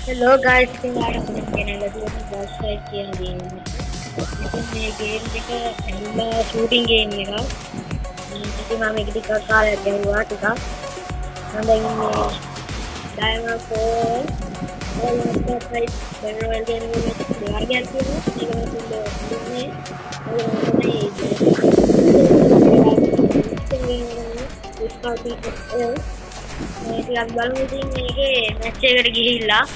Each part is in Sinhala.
Hello guys, ඉතින් ඔයාලට මම ගෙනල්ලා තියෙන්නේ Boss Fight කියන ගේම් එක. ඉතින් මේ ගේම් එක ඇනිමා ෂූටින් ගේම් එකක්. ඉතින් මම මේක ටිකක් කාලයක් ගැහුවා ටිකක්. මම දැන් ඉන්නේ Diamond 4 Boss Fight Battle Royale කියන එක දෙවර්ගයක් තියෙනවා. මේක මම දුන්නේ. මේක ටිකක් බලමු ඉතින් මේකේ මැච් එකකට ගිහිල්ලා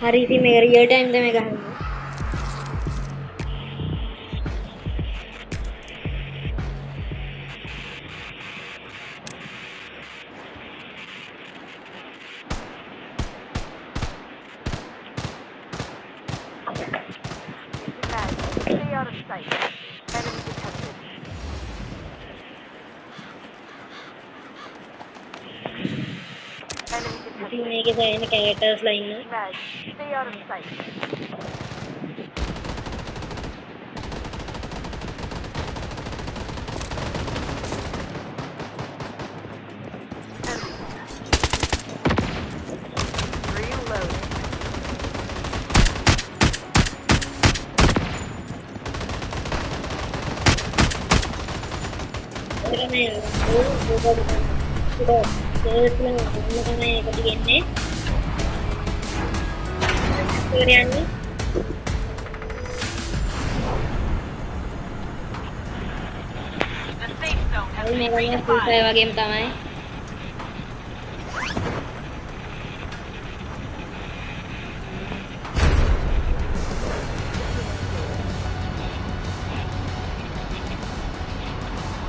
hari ඉතින් මේක රියල් ටයිම් තමයි ගහන්නේ. Stay out of sight. Enemy detected. Enemy detected. ඉතින් මේකේ දැන් කැරක්ටර්ස්ලා ඉන්නවා. Mag, stay out of sight. Reloading. ඒකනේ ඒක තමයි ඒකට කියන්නේ. ඉවරයන්නේ. The safe zone has මේ been වගේ ෆුල් ෆයර් redefined. වගේම තමයි.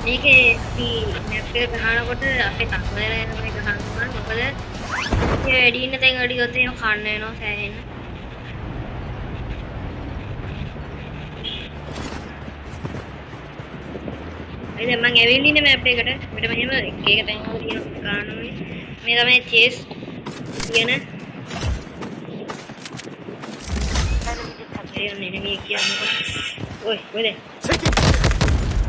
මේකේ අපි මැප් එක ගහනකොට අපේ තක්මල යන එක ගහනවා. මොකද ඒ වැඩි ඉන්න තැන් වලට ගියොත් එහෙම කන්න වෙනවා සෑහෙන්න. දැන් මම ඇවිල්ලා ඉන්නේ මැප් එකට. මෙතන මෙහෙම එක තැන් වල තියෙන ගානෝනේ. මේ තමයි චේස් කියන Enemy detected. ඒ නෙමෙයි කියන්නේ. ඔය ඔය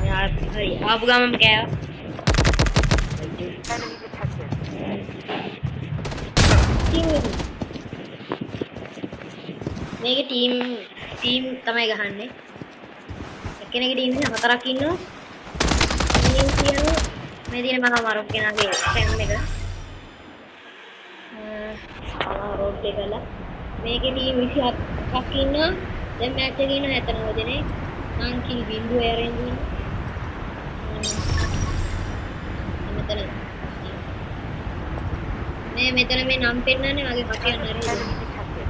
යාර හරි ආපු ගමම කෑවා. Enemy detected. මේකේ ටීම් තමයි ගහන්නේ. එක්කෙනෙක්ගේ ටීම් එකේ හතරක් ඉන්නවා. ටීම් කියනවා මේ දින මම අමාරුක් කෙනාගේ ෆෑන් එක. අමාරුක් එකලා මේකේ ටීම් 27ක් ඉන්නවා. දැන් මැච් එකේ ඉන්න 79 දෙනෙක්. මං කිල් බින්දුව ඇරෙන් ඉන්නවා. මෙතන මේ නම් පෙන්නන්නේ මගේ කටිය නරි. Enemy detected.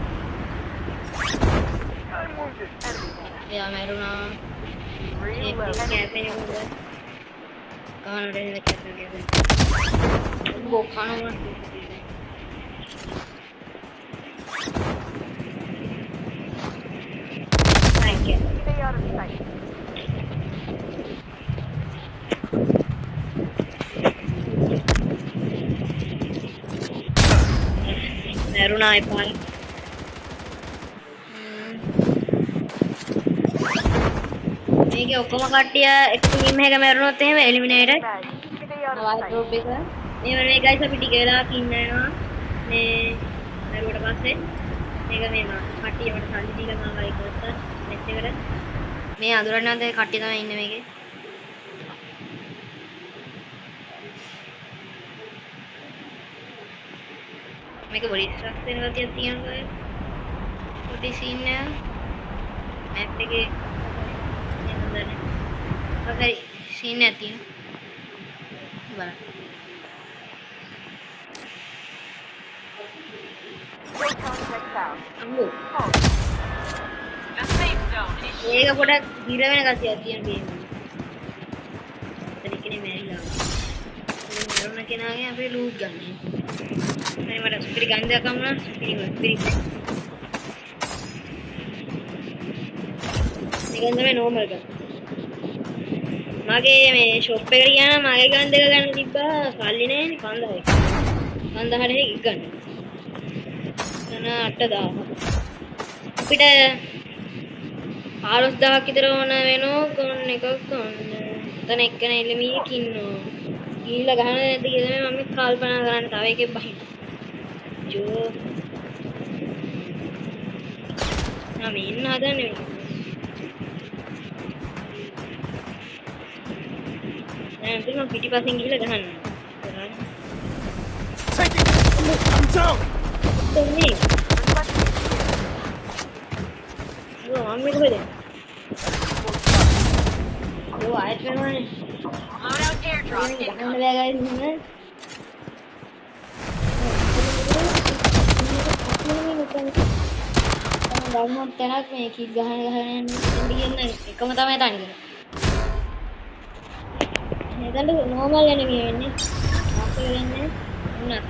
එයා මරුණා. Reloading. කැපෙන උඹ. කානට එන කැපෙන. උඹ කනවා. Stay out of sight. මරුණා එපා. මේකේ ඔක්කොම කට්ටිය එක ටීම් එකක මැරුණොත් එහෙම එලිමිනේටඩ්. Mag, stay out of අවයි sight. Group එක. මේ ගයිස් අපි ටික වෙලාවක් ඉන්න යනවා. මේ මැරුවට පස්සේ මේක මේ කට්ටිය මට සල්ලි දීලා මම වයි කරත්තා මැච් එකට. මේ අඳුරන්නේ නැද්ද කට්ටිය තමයි ඉන්නේ මේකේ. මේක පොඩි ස්ට්‍රක්ස් වෙන ගතියක් තියෙනවා. පොඩි සීන් එක මැප් එකේ නේද? හරි සීන් එකක් තියෙනවා. බලන්න. Proton checked out. අම්මෝ. Oh. The safe zone is මේක පොඩක් දිර වෙන ගතියක් තියෙන ගේම් එක. එතන මැරිලා. මේ මරුණ කෙනාගේ අපි ලූට් ගන්න. මේ මට ස්පිරි ගන්ධයක් අම්මා ස්පිරි මේකෙන් තමයි normal ගන්න. මගේ මේ shop එකට ගියා නම් මගේ ගන් දෙක ගන්න තිබ්බා සල්ලි නැහැනේ 5000. 5000 එක ගන්න. තන 8000. අපිට 15000ක් විතර ඕන වෙනවා ගන් එකක් ගන්න. එතන එක්කෙනෙක් එළමියෙක් ඉන්නවා. ගිහිල්ලා ගහන්න නැද්ද කියලා මම කල්පනා කරන්නේ තව එකෙක් බහින්න. ජෝ. මම ඉන්න හදන්නේ. දැන් මම පිටිපස්සෙන් ගිහිල්ලා ගහන්න. I'm down. තෝනේ. ඔය මම මේක බෙදේ. ඔය ආයෙත් වෙනවනේ. Loadout airdrop ගහන්න incoming. බෑ ගයිස් නේ. ගන්නත් තැනක් මේ කික් ගහන යන්න එකම තමයි තනිකර. එතන normal enemy වෙන්නේ. අපේ වෙන්නේ උන්නත.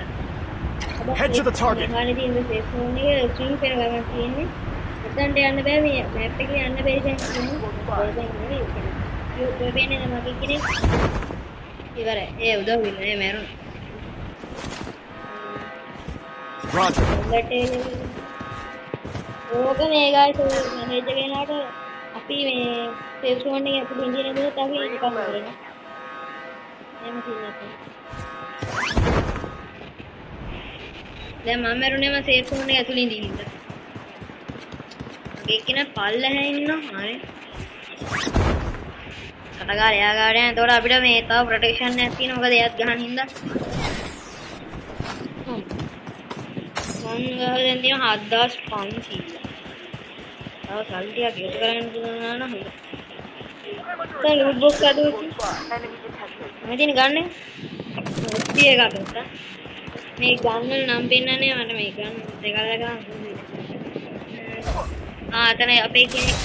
Head to the target. ගානේ තියෙන සේෆ් zone එක ස්විං කරන ගමන් තියෙන්නේ. එතනට යන්න බෑ මේ මැප් එකේ යන්න බැරි දැන් තියෙන්නේ. ඒ වෙන්නේ මගේ කෙනෙක්. ඉවරයි. ඒ උදව් වෙන්නේ මේ මැරුණා. Roger. ඕක මේ ගායිස් මෙහෙජ් එක එනකොට අපි මේ සේෆ් zone එකේ අපි ඉන්දියන දුන්නත් අපි නිකන් කරනවා. එහෙම තියෙනවා. දැන් මම මරුනේ මම සේෆ් zone එක ඇතුළේ ඉඳින්න. මගේ කෙනා පල්ලෙහා ඉන්නවා. හරි. කටගාල එයා ගාඩ යන. ඒතකොට අපිට මේ තව ප්‍රොටෙක්ෂන් එකක් තියෙනවා. මොකද එයාත් ගහන හින්දා. මම ගහලා තියෙන 7500. තව සල්ලි ටිකක් එකතු කරගෙන දුන්නා නම් හොඳයි. දැන් ලූට් බොක්ස් අදුවේ. Enemy detected. මම තියෙන ගන්න ඔක්ටි එකක් ගත්තා. මේ ගන්න වල නම් පෙන්නන්නේ මට මේ ගන්න දෙකලා ගන්න. එතන අපේ කෙනෙක්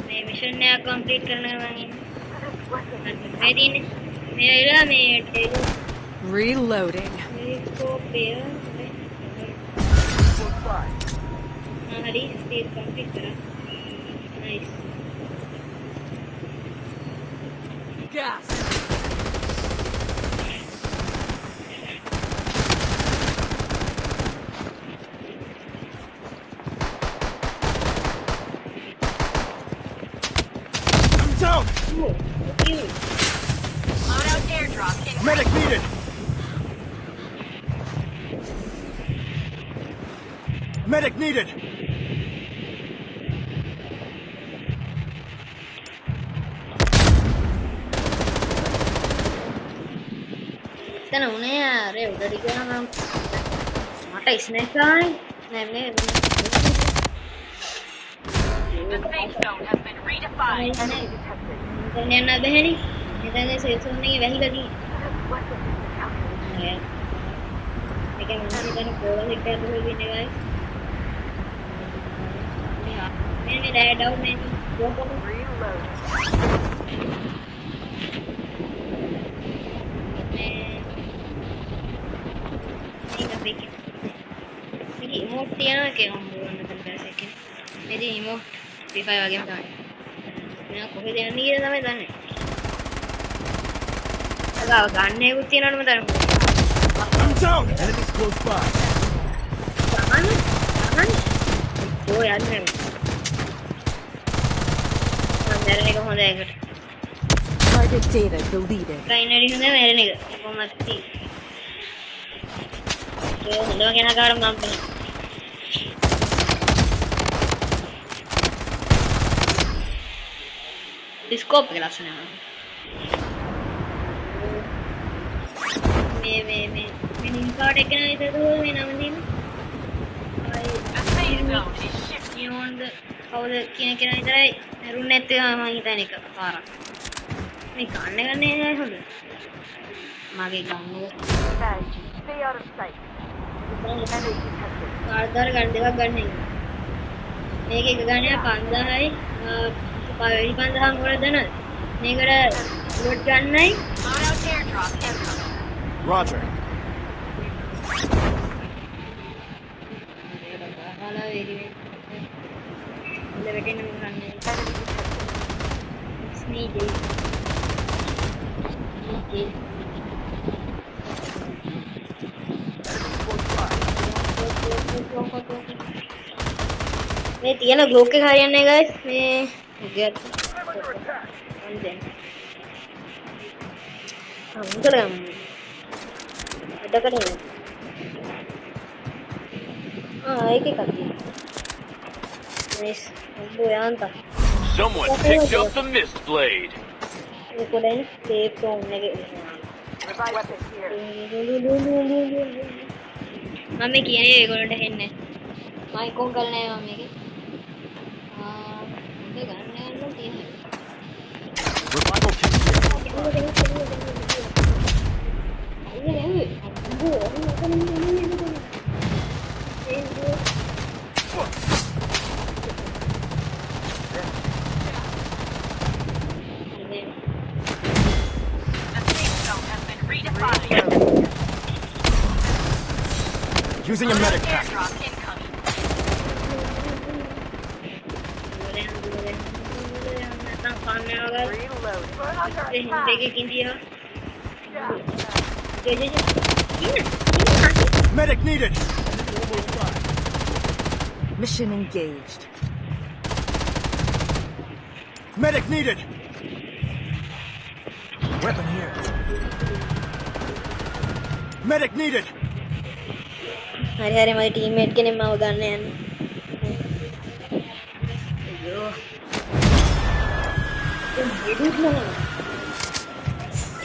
මේ මිෂන් එක කම්ප්ලීට් කරනවා මම ඉන්නේ. මේ තියෙන්නේ මේ වෙලාව මේ Reloading. ටෙලිස්කෝප් එක හරි ස්පේස් කම්ප්ලීට් කරා. Nice. Gas. I'm down. Oh, you. Loadout airdrop incoming. Medic needed. Medic needed. එතන උනේ අර උඩට ගියාම මට ස්නේක් ආනේ නෑ මේ The safe zone has been redefined. එතන යන්න බැහැනේ. එතන සේෆ් zone එකේ වැහිලා තියෙන්නේ. මේක මම හිතන්නේ ගෝල් එක ඇතුලේ ඉන්නේ guys. මේ රෑඩ් අවුට් මේ ගෝකෝ Reload. මේක ඉමෝට් තියනවා කියලා මම ගන්න බැලුවා සෙකන්ඩ්. මේ ඉමෝට් Free Fire වගේම තමයි. මම කොහෙද යන්නේ කියලා තමයි දන්නේ. අදාව ගන්න එකක් තියනවනේ මම දන්නේ. I'm down. Enemies close by. ගන්න. ඕ යන්නේ. මම දැරන එක හොඳ එකට. Target data deleted. ප්‍රයිමරි හොඳ මැරෙන එක. කොහොමද තියෙන්නේ? ඒ හොඳම කෙනා කාරම මම බලන්න. ස්කෝප් එක ලස්සනයි. මේ නිල්පාට එක නේද මේ නම දෙන්නේ. The safe zone is shifting. නියොන්ද කවුද කියන කෙනා විතරයි මරුන්නේ නැත්තේ මම හිතන්නේ එක පාරක්. මේ ගන්න ගන්නේ හොඳ. මගේ ගන්න එක Strategy. Stay out of sight. Enemy detected. ආධාර ගන්න දෙකක් ගන්න එක. මේක එක ගන්නේ 5000යි 5000 මොකද දන්නවද? මේකට ලෝඩ් ගන්නයි Loadout airdrop incoming. Roger. අහලා වෙරි වෙන්න. ඉන්න වෙටෙන්න ගන්න. Enemy detected. DJ. මේ තියෙන ග්ලෝක් එක හරියන්නේ guys මේ ගියත් අන්දෙන් අන්තරම් අඩකට ඒකේ කටි නයිස් ඔබ යන්තා Someone picked up the mist blade. ඒකෙන් සේෆ් zone එකේ Revive weapon here. මම කියන්නේ ඒගොල්ලන්ට හෙන්නේ මයික් ඔන් කරලා නැහැ මම මේකේ ඒක ගන්න තියෙනවා Revival kit here. The safe zone has been redefined. Using a medic pack. Airdrop incoming. Reload. We're under attack. Medic needed. Mission engaged. Medic needed. Weapon here. Medic needed. හරි හරි මගේ ටීම්මේට් කෙනෙක් මාව ගන්න යන්නේ. අයියෝ. දෙවිත් නෑ.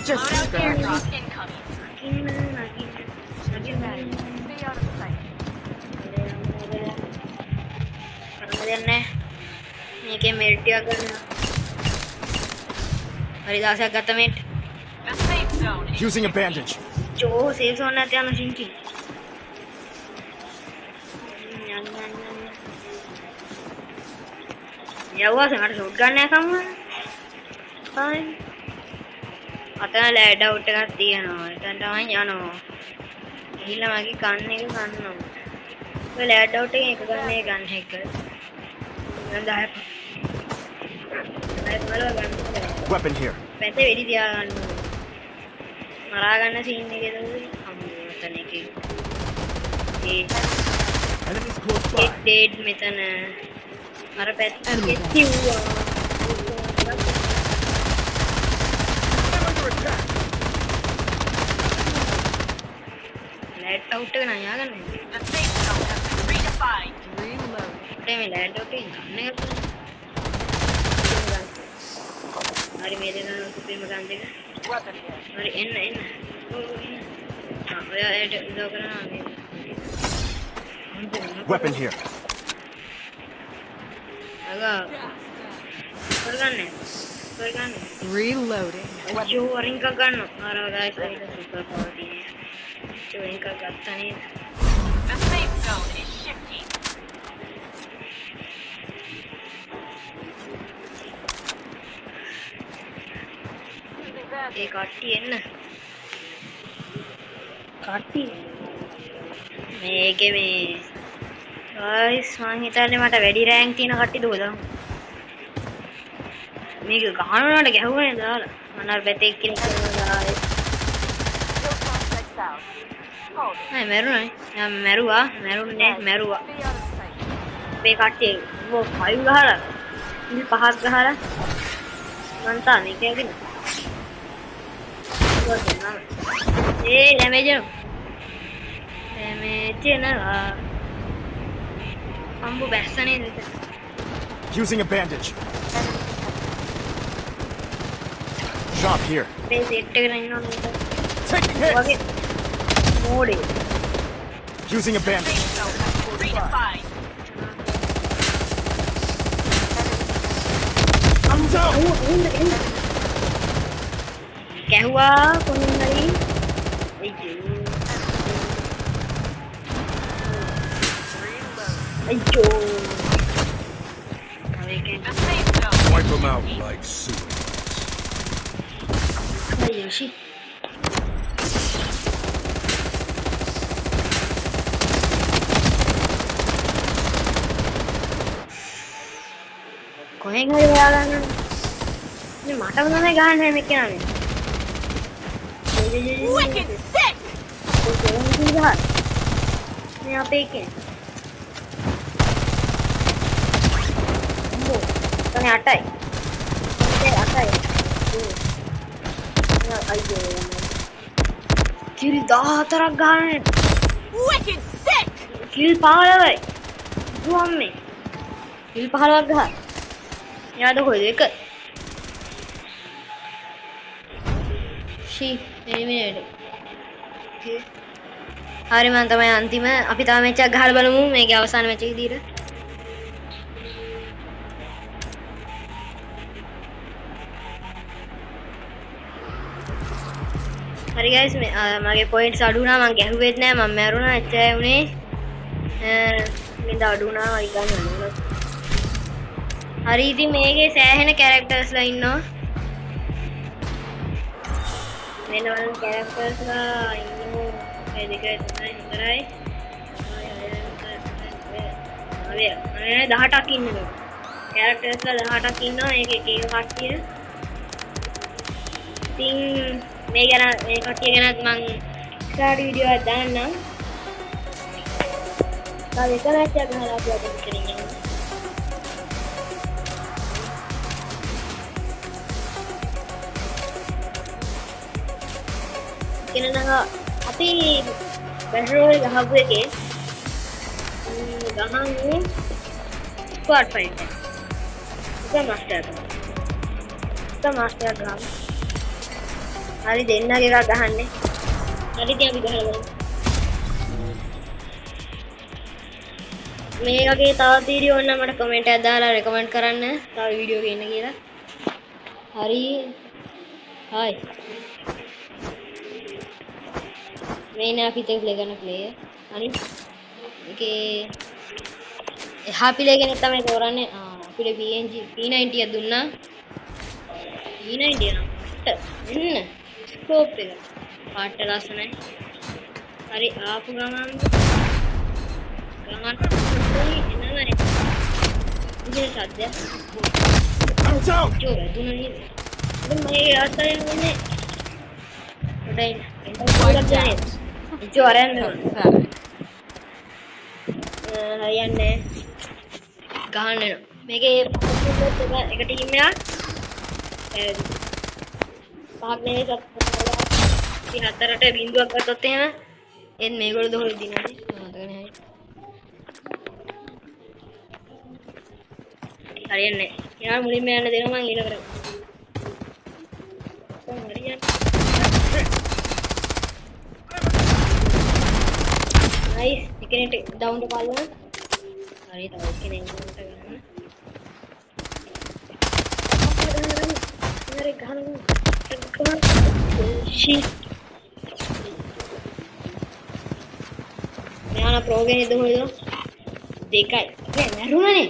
Just scratch. Airdrop incoming. නගින්න නගින්න. Stay out of sight. කරන්න මේකේ මෙල්ට් එකක් ගන්නවා. හරි 16ක් ගත්ත මෙල්ට්. The safe zone is Using a bandage. චෝ සේව් සෝන් නැත් යන සින්කි. යවුවා මට ෂොට් ගන්න නැහැ සම්මා. හායි. අතන ලෑඩ් අවුට් එකක් තියෙනවා. එතන තමයි යනවා. ගිහිල්ලා මගේ කන් එක ගන්නවා. ඔය ලෑඩ් අවුට් එකෙන් එක ගන්න එක ගන්න එක. මම 10ක්. ඒක වල ගන්න. Weapon here. පැත්තේ වෙඩි තියාගන්න ඕනේ. මරා ගන්න සීන් එකේද උනේ අම්මෝ මෙතන එකේ Enemies close by. ඩේඩ් මෙතන අර පැත්තේ කිව්වා I'm under attack. ලෑඩ් අවුට් එක නෑ ය아가න්න the safe zone has been redefined. Reload. මේ ලෑඩ් අවුට් එක ගන්න එක හරි මේ දෙන සුපිරිම ගන්න දෙක Weapon here. හරි එන්න ඔයා එට උදව් කරනවා මේ Weapon here. අගා කරගන්නේ Reloading. අයියෝ වරින් එකක් ගන්න අර ගයිස් ඒක සුපර් පවර් තියෙන වරින් එකක් ගත්තා නේද The safe zone is shifting. Using that. ඒ කට්ටිය එන්න කට්ටිය මේකේ මේ ගයිස් මං හිතන්නේ මට වැඩි රෑන්ක් තියෙන කට්ටිය දුවලා මේක ගහනවට ගැහුවනේ දාලා මම අර බැටෙක් කෙනෙක් දාලා Kill prospects out. Hold it. නෑ මැරුණා මම මැරුන්නේ මැරුවා Stay out of sight. මේ කට්ටිය ඔව් 5 ගහලා ඉතින් 5ක් ගහලා මං තාම මේක යගෙන ඒ ඩැමේජ් එනවා අම්බු බැස්සනේ නේද Using a bandage. Shop here. මේ සෙට් එකට ඉන්නවා නේද Taking වගේ hits. මෝඩේ Using a bandage. Safe zone has been redefined. I'm down. ගැහුවා කොහෙන් හරි අයියෝ අයියෝ The safe zone. Wipe them out like sewage. අයියෝ shit කොහෙන් හරි හොයාගන්න මේ මට මොනවද ගහන්න හැම කෙනාම. Wicked sick! මේ අපේ එකේ. අම්මෝ. තනේ 8යි. ඒ 8යි. අයියෝ. කිල් 14ක් ගහන්නේ. Wicked sick! කිල් 15යි. දුවන්නේ. කිල් 15ක් ගහ. යාද කොයිද එක? එලිමිනේට්. හරි මම තමයි අන්තිම. අපි තව මැච් එකක් ගහලා බලමු මේකේ අවසාන මැච් එක විදියට. හරි ගයිස් මගේ පොයින්ට්ස් අඩු වුණා මම ගැහුවෙත් නෑ මම මැරුණා එච්චරයි උනේ. මින්ද අඩු වුණා වයි ගන්න. හරි ඉතින් මේකේ සෑහෙන කැරක්ටර්ස්ලා ඉන්නවා. වෙන කැරක්ටර්ස්ලා ඉන්නවා ඒ දෙකයි තමයි හතරයි. ආවේ 18ක් ඉන්නවා. කැරක්ටර්ස්ලා 18ක් ඉන්නවා. ඒක එක එක කට්ටිය. ඉතින් මේ ගැන මේ කට්ටිය ගැනත් මම ස්ටාර්ට් වීඩියෝ එකක් දාන්නම්. තව එක මැච් එකක් ගහලා අපි අද මෙතනින් යනවා. කෙනනග අපි බැටරෝල් ගහපු එකේ ගහන්නේ ස්ක්වාඩ් ෆයිට් එක. ඒක මාස්ටර් ගහමු. හරි දෙන්නගේ එකක් ගහන්නේ. හරි ඉතින් අපි ගහලා බලමු. මේකගේ තව වීඩියෝ ඕන නම් මට කමෙන්ට් එකක් දාලා රෙකමන්ඩ් කරන්න. තව වීඩියෝ එක ඉන්න කියලා. හරි. හායි. මේනේ අපි තේ ප්ලේ කරන ප්ලේයර්. හරි. ඒකේ එහා ප්ලේ කෙනෙක් තමයි තෝරන්නේ. අපිට PNG P90 ක් දුන්නා. P90 නම් එන්න. ස්කෝප් එක. පාට ලස්සනයි. හරි ආපු ගමන් එනවනේ. ඉතින් සද්ද. I'm down. ජෝ දුන්නනේ. දැන් මේ ආස්තයෙන් ඉන්නේ. හොඳයි. ජෝ අරන් හරියන්නේ. ගහන්න එනවා. මේකේ එක ටීම් එකක් පහක් නෙවෙයි ඉතින් හතරට බිඳුවක් ගත්තොත් එහෙම එන් මේගොල්ලෝ දොහොල දිනන්නේ මතක නැහැ හරියන්නේ යාර මුලින්ම යන්න දෙනවා මං ඊළඟට හරියන්නේ නයිස් එකෙනෙක් ඩවුන් එක පාලුවා හරි තව කෙනෙක් උන්ට ගන්න හරි ගහන්න shit මෙයාලා ප්‍රෝ ගෙනෙක්ද කොහෙද දෙකයි මේ මරුණනේ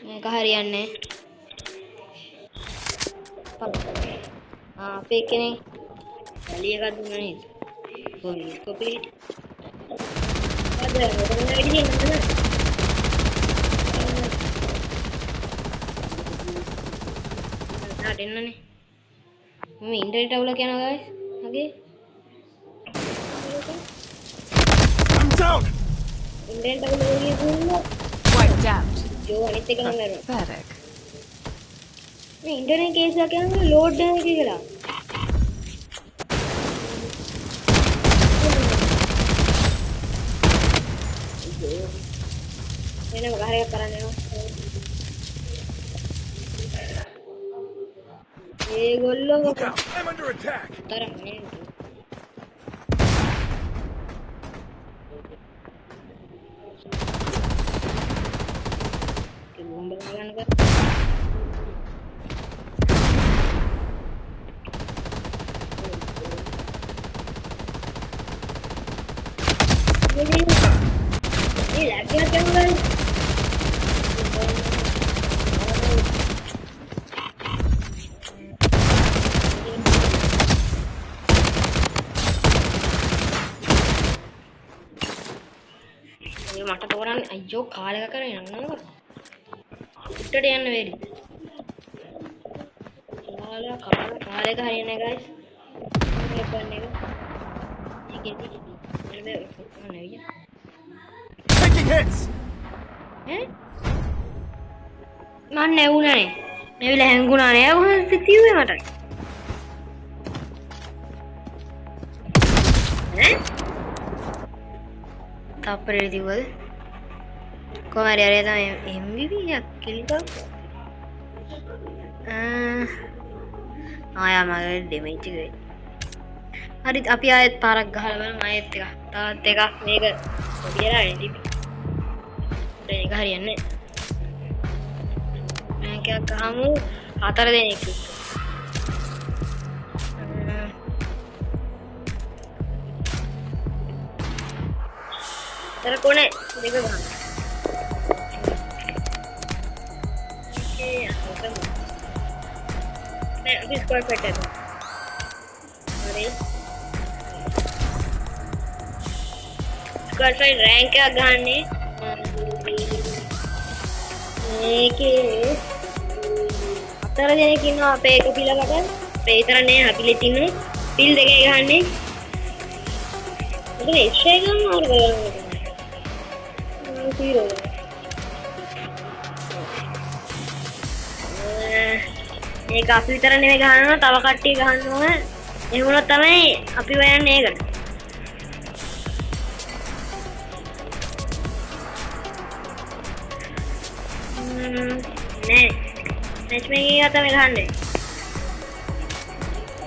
මේක හරියන්නේ අපේ කෙනෙක් ඇලි එකක් දුන්නා නේද කොහේ කොපි අද මොකද වෙන්නේ නේද එන්නනේ මම ඉන්ටර්නෙට් අවුලක් යනවා guys මගේ I'm down. ඉන්ටර්නෙට් අවුල කියන්නේ Wiped out. ජෝ අනිත් එක නම් නේද Pathetic. මේ ඉන්ටර්නෙට් කේස් එක කියන්නේ ලෝඩ් වෙන එක කියලා එනම ගහරයක් කරන්න යනවා ඒගොල්ලෝ Look out. I'm under attack. තරම් නේ බෝම්බ ගන්න කර ඒ ලැග්ගයක් යනවා මේක මට තෝරන්නේ අයියෝ කාලයක කරගෙන යනවා. උඩට යන්න වෙරි. කාලයක හරියන්නේ guys. මේ පන්නේ එක. මේකෙදි මේ නෑ. Taking hits! මන් නැවුණනේ. නැවිලා හැංගුණා නෑ කොහොමද කිව්වේ මට? තප්පරේ දිවද? කොහමද හරි තමයි MVP එකක් කිල්ලක. ආයා මගේ ඩැමේජ් එක. හරි අපි ආයෙත් පාරක් ගහලා බලමු ආයෙත් එකක්. තවත් එකක් මේක පොඩියලා එන්ටි. මේක හරියන්නේ නැහැ. මේකක් ගහමු 4 දෙනෙක්. තර කොනේ දෙක ගහමු. Okay අහකට. නෑ අපි ස්කෝර් පෙට්ටද. හරි. ස්කෝර් ෆයිල් රෑන්ක් එක ගහන්නේ. මේකේ 4 දෙනෙක් ඉන්නවා අපේ එක පිළකට. අපේ විතර නෑ අපිලෙත් ඉන්නවා. පිල් දෙකේ ගහන්නේ. ඒක එක්ස්ට්‍රා ගන්න ඕන කරන්නේ. zero. මේක අපි විතර නෙමෙයි ගහනවා තව කට්ටිය ගහන්න ඕන. එහෙම වුණොත් තමයි අපි වයන්නේ ඒකට. නෑ. මැච් මේකේ තමයි ගහන්නේ.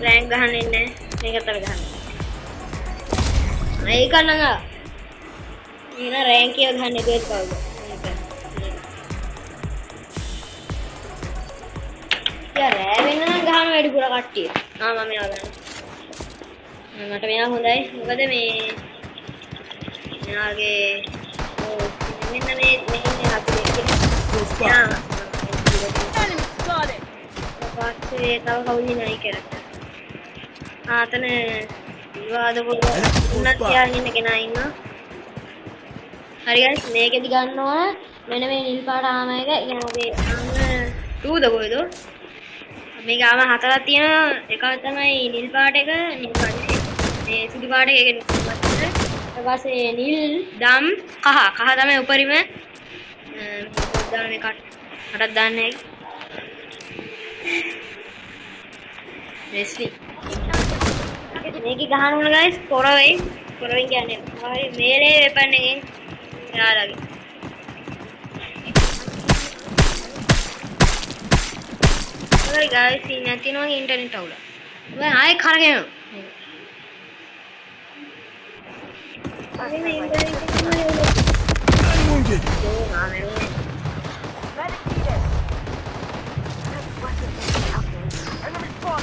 රෑන්ක් ගහන්නේ නැහැ. මේක තමයි ගහන්නේ. ඒක නංග. ඊන රෑන්ක් එක ගහන්නේ දෙයක් කවුද? යා රෑ වෙන නම් ගහන වැඩිපුර කට්ටිය. මම මෙයා ගන්න. මට මෙයා හොඳයි. මොකද මේ මෙයාගේ මෙන්න මේ අපේ පස්සේ තව කවුද නයි කරලා. ආතන විවාද පොඩ උන්නත් තියාගෙන ඉන්න කෙනා ඉන්නවා. හරි guys මේකෙදි ගන්නවා මෙන්න මේ නිල් පාට ආම එක කියන්නේ ආම 2 ද කොයිද? මේක ආම 4ක් තියෙනවා. එකක් තමයි නිල් පාට එක මේ සුදු පාට එක ඊට පස්සේ නිල් දම් කහ තමයි උඩරිම දාන මේ කටක් දාන්නේ. Leslie. මේක ගහන්න ඕන guys පොරවෙන් කියන්නේ හරි මේලේ වෙපන් එකෙන් යාලගේ. හරි guys ඉන්නේ තියෙනවා ඉන්ටර්නෙට් අවුල. මම ආයෙ කරගෙන I'm wounded!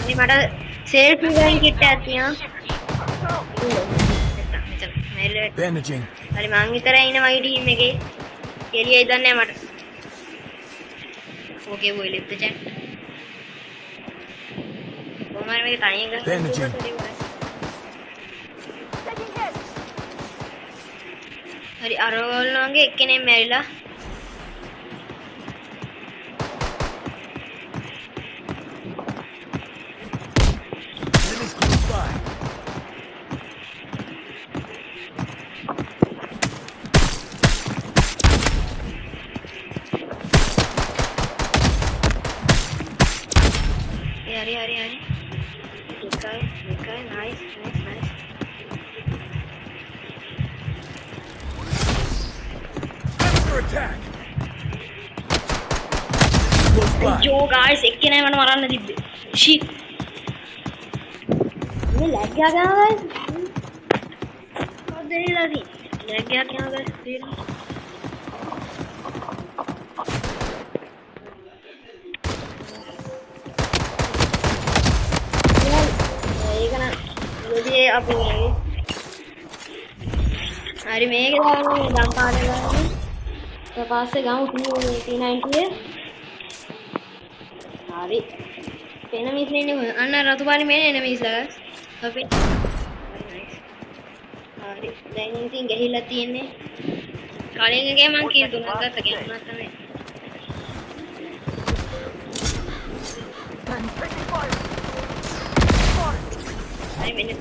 මේ මට සෙල්ෆි ගන්න කිට් එකක් තියෙනවා. Bandaging. හරි මං විතරයි ඉන්නේ මගේ ටීම් එකේ. එළියයි දන්නේ නැහැ මට. ඕකේ boy left the chat. කොහමද මේක තනියෙන් ගන්න? Bandaging. හරි අරවල් වගේ එක්කෙනෙක් මැරිලා. Enemies close by. Hari. Okay, nice. Under attack! Close by. Yo guys, එක්කෙනා මට මරන්න තිබ්බේ. shit. මේ ලැග් ගියා guys. මොකද වෙලාදී? ලැග් ගියා guys තේරෙන්නේ. අපි මේ හරි මේක දාන්නේ දම් පාඩ ගන්න. ඊට පස්සේ ගමු T90 හරි. එනමිස් නෙන්නේ අන්න රතු පාටි මේ එනමිස් ලා අපි හරි දැන් ඉතින් ගහිලා තියෙන්නේ කලින් එකේ මං කීල් තුනක් ගත්තා කියනවා තමයි. අය මෙන්න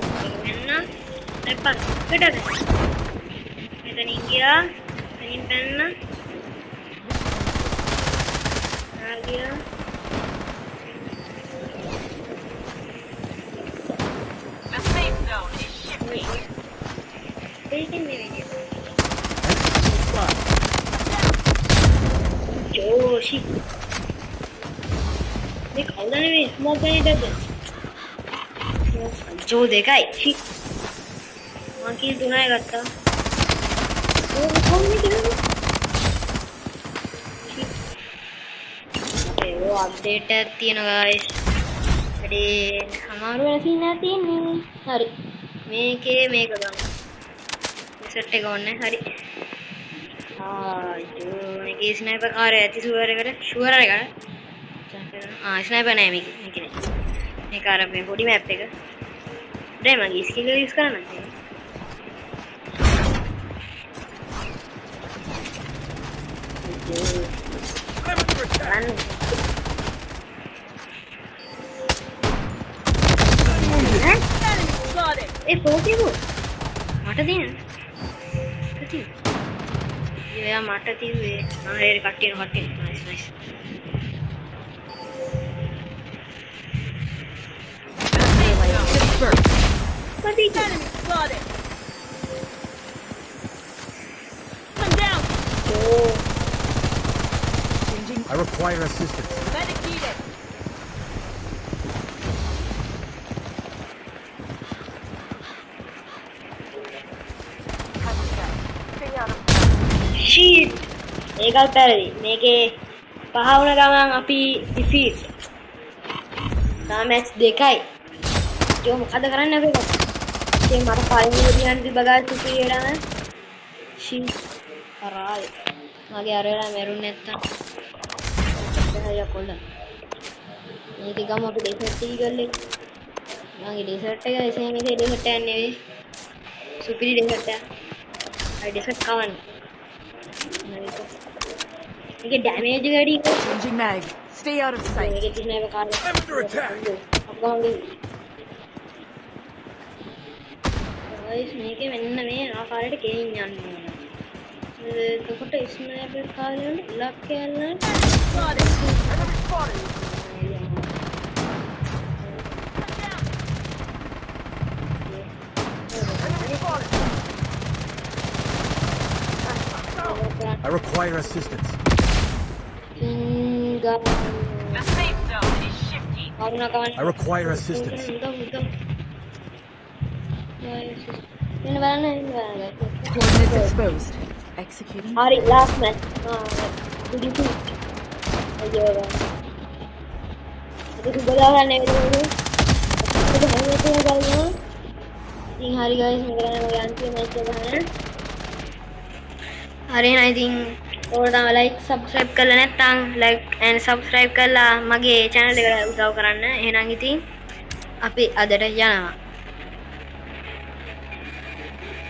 මෙන්න නැපන් පිටද මෙතනින් ගියා මෙතනින් පැන්න ආගියා The safe zone is shifting. ඒකෙන් නෙවෙයි Spot. ජෝෂි මේ කවුද නෙවෙයි ස්මෝක් ගන්නේද ජෝ දෙකයි චි මං කීල් තුනයි ගත්තා ඕක කොහොමද කියන්නේ ඒ ඔය අප්ඩේට් එකක් තියෙනවා guys වැඩේ අමාරු වෙලා තියෙන්නේ හරි මේකේ මේක ගන්න සෙට් එක ඕනේ හරි මේකේ ස්නයිපර් කාර්යය ඇති ෂුවර් එකට ස්නයිපර් නෑ මේක මේක අර මේ පොඩි මැප් එක දැන් මගේ ස්කිල් එක යූස් කරන්න ඒ පොකේ මට දෙන්න කටි එයා මට තියුවේ ආයෙ කට්ටියන නයිස් නයිස් Dispersed. කටි Enemy spotted. One down. Oh Changing. I require assistance. Medic needed. Shit ඒකත් පැරදි මේකේ පහ වුණ ගමන් අපි ඩිෆීට් මැච් දෙකයි ඒක මොකද කරන්නේ අපි ඒ මට පළවෙනි විදිහට බගා සුපිරියරම ෂීට් කරාලේ මගේ අරලා මැරුන් නැත්තම් හරිය කොල්ල මේක ගම අපි ඩෙසර්ට් එක ගල්ලේ මගේ ඩෙසර්ට් එක එසේ මේකේ ඩෙසර්ට් එකක් නෙවෙයි සුපිරි ඩෙසර්ට් එක අය ඩෙසර්ට් කවන්නේ මේකේ ඩැමේජ් වැඩි Changing mag. Stay out of sight. මේකේ තියෙන එක කාර්ය I'm under attack. අපගාගේ ගයිස් මේකේ මෙන්න මේ ආකාරයට ගෙයින් යන්න ඕන එතකොට ස්නයිපර් කාර්යවල ඉලක්කය යන්න Spotted. Enemy spotted. Enemy spotted. I require assistance. ඉංගා The safe zone is shifting. වරුණා කවන්න I require assistance. මෙන්න බලන්න Coordinates exposed. Executing. හරි ලාස්ට් මැච් කුඩිපු අයියෝ ඒක සුබදා ගන්න නේද ඒක හැමෝටම ගන්නවා ඉතින් හරි ගයිස් මේක තමයි මගේ අන්තිම මැච් එක ගන්න හරි එහෙනම් ඉතින් ඔයාලා තමයි ලයික් සබ්ස්ක්‍රයිබ් කරලා නැත්නම් ලයික් and සබ්ස්ක්‍රයිබ් කරලා මගේ channel එකට උදව් කරන්න එහෙනම් ඉතින් අපි අදට යනවා